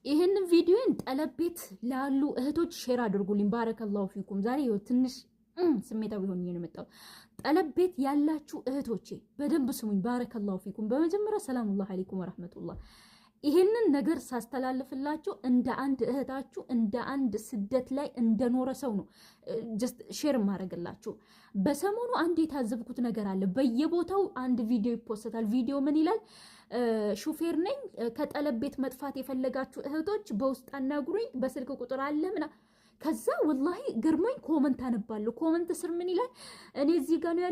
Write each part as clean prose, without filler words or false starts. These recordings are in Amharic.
ይሄንን ቪዲዮን ጠለቤት ላሉ እህቶች ሼር አድርጉልኝ። ባረከላሁ ፊኩም። ዛሬ ትንሽ ስሜታዊ ሆኜ ነው የመጣው። ጠለቤት ያላችሁ እህቶቼ በደንብ ስሙኝ። ባረከላሁ ፊኩም። በመጀመሪያ ሰላሙላህ አለይኩም ወራህመቱላህ። ይሄንን ነገር ሳስተላልፍላችሁ እንደ አንድ እህታችሁ እንደ አንድ ስደት ላይ እንደኖረ ሰው ነው ጀስት ሼር ማድረግላችሁ። በሰሞኑ አንድ የታዘብኩት ነገር አለ። በየቦታው አንድ ቪዲዮ ይፖስታል። ቪዲዮ ምን ይላል? ሹፌር ነኝ፣ ከጠለቤት መጥፋት የፈለጋችሁ እህቶች በውስጥ አናግሩኝ፣ በስልክ ቁጥር አለ ምና። ከዛ ወላሂ ገርሞኝ ኮመንት አነባለሁ። ኮመንት ስር ምን ይላል? እኔ እዚህ ጋር ነው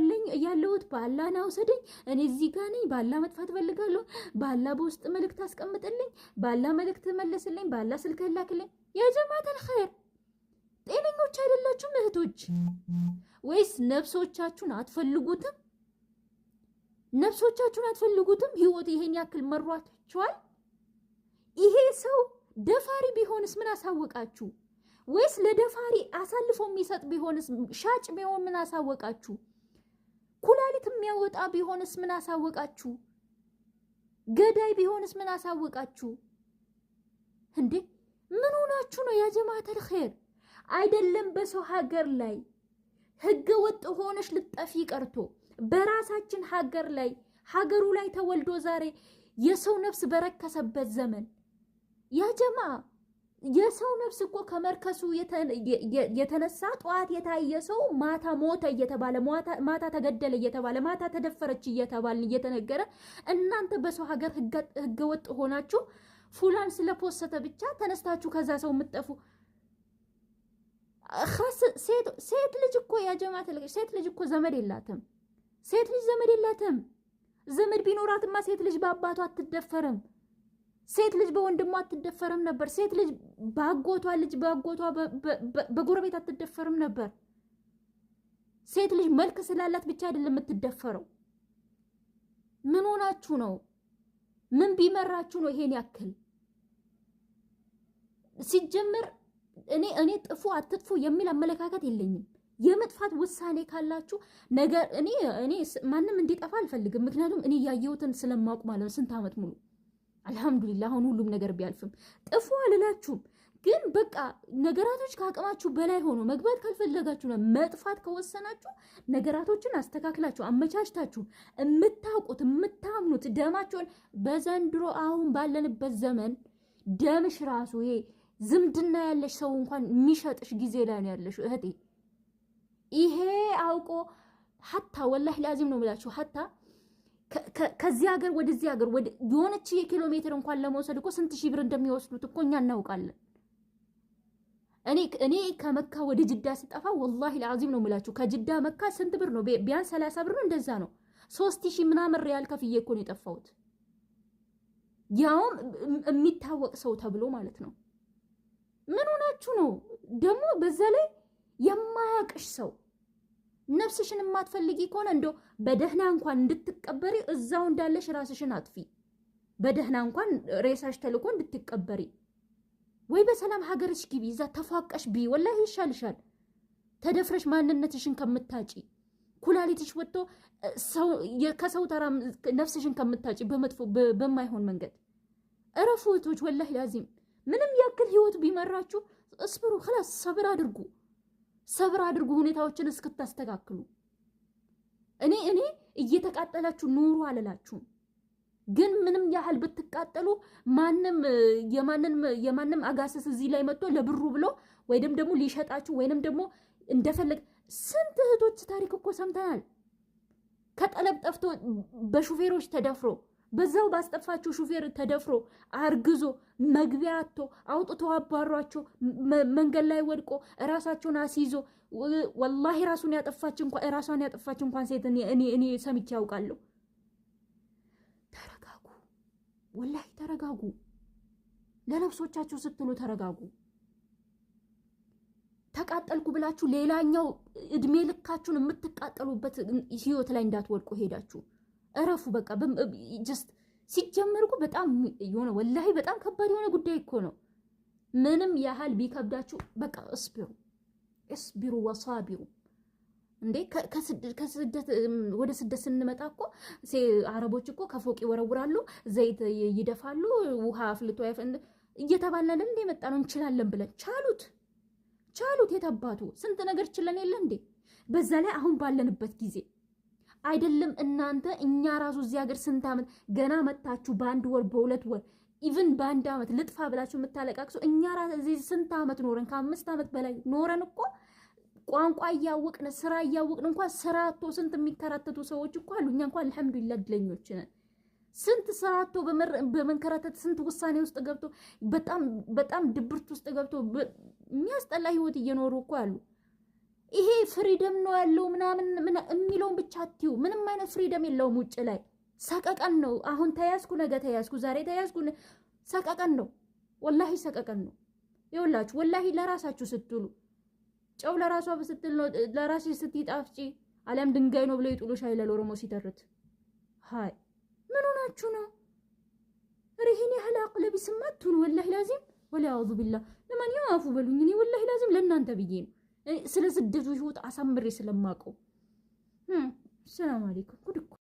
ያለሁት፣ በአላህ ና ውሰደኝ፣ እኔ እዚህ ጋር ነኝ፣ በአላህ መጥፋት ፈልጋለሁ፣ በአላህ በውስጥ መልእክት አስቀምጥልኝ፣ በአላህ መልእክት መልስልኝ፣ በአላህ ስልክ ላክልኝ። ያ ጀማዓተል ኸይር ጤነኞች አይደላችሁም እህቶች? ወይስ ነፍሶቻችሁን አትፈልጉትም? ነፍሶቻችሁን አትፈልጉትም? ህይወት ይሄን ያክል መሯችኋል? ይሄ ሰው ደፋሪ ቢሆንስ ምን አሳወቃችሁ? ወይስ ለደፋሪ አሳልፎ የሚሰጥ ቢሆንስ? ሻጭ ቢሆን ምን አሳወቃችሁ? ኩላሊት የሚያወጣ ቢሆንስ ምን አሳወቃችሁ? ገዳይ ቢሆንስ ምን አሳወቃችሁ? እንዴ ምን ሆናችሁ ነው? ያ ጀማዓተል ኸይር አይደለም በሰው ሀገር ላይ ህገ ወጥ ሆነሽ ልጠፊ ቀርቶ በራሳችን ሀገር ላይ ሀገሩ ላይ ተወልዶ ዛሬ የሰው ነፍስ በረከሰበት ዘመን ያ ጀማ የሰው ነፍስ እኮ ከመርከሱ የተነሳ ጠዋት የታየ ሰው ማታ ሞተ እየተባለ ማታ ተገደለ እየተባለ ማታ ተደፈረች እየተባለ እየተነገረ እናንተ በሰው ሀገር ህገወጥ ሆናችሁ ፉላን ስለፖሰተ ብቻ ተነስታችሁ ከዛ ሰው የምትጠፉ ሴት ልጅ እኮ ያ ጀማዓት ሴት ልጅ እኮ ዘመድ የላትም። ሴት ልጅ ዘመድ የላትም። ዘመድ ቢኖራትማ ሴት ልጅ በአባቷ አትደፈርም። ሴት ልጅ በወንድሟ አትደፈርም ነበር። ሴት ልጅ በአጎቷ በጎረቤት አትደፈርም ነበር። ሴት ልጅ መልክ ስላላት ብቻ አይደለም የምትደፈረው። ምን ሆናችሁ ነው? ምን ቢመራችሁ ነው ይሄን ያክል? ሲጀምር እኔ ጥፉ አትጥፉ የሚል አመለካከት የለኝም። የመጥፋት ውሳኔ ካላችሁ ነገር እኔ ማንም እንዲጠፋ አልፈልግም። ምክንያቱም እኔ ያየሁትን ስለማውቅ ማለት ነው። ስንት ዓመት ሙሉ አልহামዱሊላህ አሁን ሁሉም ነገር ቢያልፍም ጥፉ አልላችሁም። ግን በቃ ነገራቶች ከአቅማችሁ በላይ ሆኖ መግባት ካልፈለጋችሁ ነው መጥፋት ከወሰናችሁ ነገራቶችን አስተካክላችሁ አመቻችታችሁ የምታውቁት የምታምኑት ደማችሁን በዘንድሮ አሁን ባለንበት ዘመን ደምሽ ራሱ ይሄ ዝምድና ያለሽ ሰው እንኳን የሚሸጥሽ ጊዜ ላይ ነው ያለሽ እህቴ። ይሄ አውቆ ሐታ ወላሂ ላዚም ነው የምላችሁ ሐታ ከዚህ ሀገር ወደዚህ ሀገር የሆነች የኪሎ ሜትር እንኳን ለመውሰድ እኮ ስንት ሺህ ብር እንደሚወስዱት እኮ እኛ እናውቃለን። እኔ ከመካ ወደ ጅዳ ስጠፋ ወላሂ ላዚም ነው የምላችሁ ከጅዳ መካ ስንት ብር ነው? ቢያንስ 30 ብር ነው እንደዛ ነው። 3000 ምናምን ሪያል ከፍዬ እኮ ነው የጠፋሁት። ያውም የሚታወቅ ሰው ተብሎ ማለት ነው። ምን ሆናችሁ ነው ደግሞ? በዛ ላይ የማያውቅሽ ሰው ነፍስሽን የማትፈልጊ ከሆነ እንደው በደህና እንኳን እንድትቀበሪ እዛው እንዳለሽ ራስሽን አጥፊ። በደህና እንኳን ሬሳሽ ተልኮ እንድትቀበሪ ወይ በሰላም ሀገርሽ ግቢ፣ እዛ ተፋቀሽ ቢ ወላሂ ይሻልሻል። ተደፍረሽ ማንነትሽን ከምታጪ ኩላሊትሽ ወጥቶ ከሰው ተራ ነፍስሽን ከምታጪ በመጥፎ በማይሆን መንገድ እረፉ እህቶች። ወላሂ ላዚም ምንም ያክል ህይወት ቢመራችሁ እስብሩ፣ خلاص ሰብር አድርጉ ሁኔታዎችን እስክታስተካክሉ። እኔ እየተቃጠላችሁ ኑሩ አለላችሁም። ግን ምንም ያህል ብትቃጠሉ የማንም አጋሰስ እዚህ ላይ መጥቶ ለብሩ ብሎ ወይንም ደግሞ ሊሸጣችሁ ወይንም ደግሞ እንደፈለግ ስንት እህቶች ታሪክ እኮ ሰምተናል። ከጠለብ ጠፍቶ በሹፌሮች ተደፍሮ በዛው ባስጠፋቸው ሹፌር ተደፍሮ አርግዞ መግቢያ አጥቶ አውጥቶ አባሯቸው መንገድ ላይ ወድቆ ራሳቸውን አስይዞ ወላሂ ራሷን ያጠፋች እንኳን ሴት እኔ ሰምቼ ያውቃለሁ። ተረጋጉ፣ ወላሂ ተረጋጉ። ለነፍሶቻችሁ ስትሉ ተረጋጉ። ተቃጠልኩ ብላችሁ ሌላኛው እድሜ ልካችሁን የምትቃጠሉበት ህይወት ላይ እንዳትወድቁ ሄዳችሁ እረፉ። በቃ ጀስት ሲጀመርኩ በጣም የሆነ ወላሂ በጣም ከባድ የሆነ ጉዳይ እኮ ነው። ምንም ያህል ቢከብዳችሁ በቃ እስቢሩ ወሳቢሩ። እንዴ ከስደት ወደ ስደት ስንመጣ እኮ አረቦች እኮ ከፎቅ ይወረውራሉ፣ ዘይት ይደፋሉ፣ ውሃ አፍልቶ እየተባልን እንደ መጣ ነው እንችላለን ብለን ቻሉት የታባቱ ስንት ነገር ችለን የለ እንዴ? በዛ ላይ አሁን ባለንበት ጊዜ አይደለም እናንተ እኛ ራሱ እዚህ ሀገር ስንት ዓመት ገና መጣችሁ በአንድ ወር በሁለት ወር ኢቭን በአንድ ዓመት ልጥፋ ብላችሁ የምታለቃቅሱ እኛ ራሱ እዚህ ስንት ዓመት ኖረን ከ5 ዓመት በላይ ኖረን እኮ ቋንቋ እያወቅን ስራ እያወቅን እንኳን ስራ አጥቶ ስንት የሚከራተቱ ሰዎች እኮ አሉ። እኛ እንኳን አልሐምዱሊላህ እድለኞች ነን። ስንት ስራ አጥቶ በመንከራተት ስንት ውሳኔ ውስጥ ገብቶ በጣም ድብርት ውስጥ ገብቶ የሚያስጠላ ህይወት እየኖሩ እኮ አሉ። ይሄ ፍሪደም ነው ያለው ምናምን የሚለውን ብቻ አትዩ። ምንም አይነት ፍሪደም የለውም። ውጭ ላይ ሰቀቀን ነው። አሁን ተያዝኩ፣ ነገ ተያዝኩ፣ ዛሬ ተያዝኩ፣ ሰቀቀን ነው። ወላሂ ሰቀቀን ነው። ይኸውላችሁ ወላሂ ለራሳችሁ ስትሉ ጨው ለራሷ በስትል ነው ለራስሽ ስትጣፍጪ አለም ድንጋይ ነው ብለው ይጥሉሻል ይላል ኦሮሞ ሲተርት። ሃይ ምን ሆናችሁ ነው? ረሂኒ ያህል አቅለ ቢስማት ነው ወላሂ ላዚም ወላ አውዙ ቢላህ። ለማንኛውም አፉ በሉኝ። እኔ ወላሂ ላዚም ለእናንተ ብዬ ነው ስለ ስደቱ ህይወት አሳምሬ ስለማውቀው። ሰላም አለይኩም። ጉድ እኮ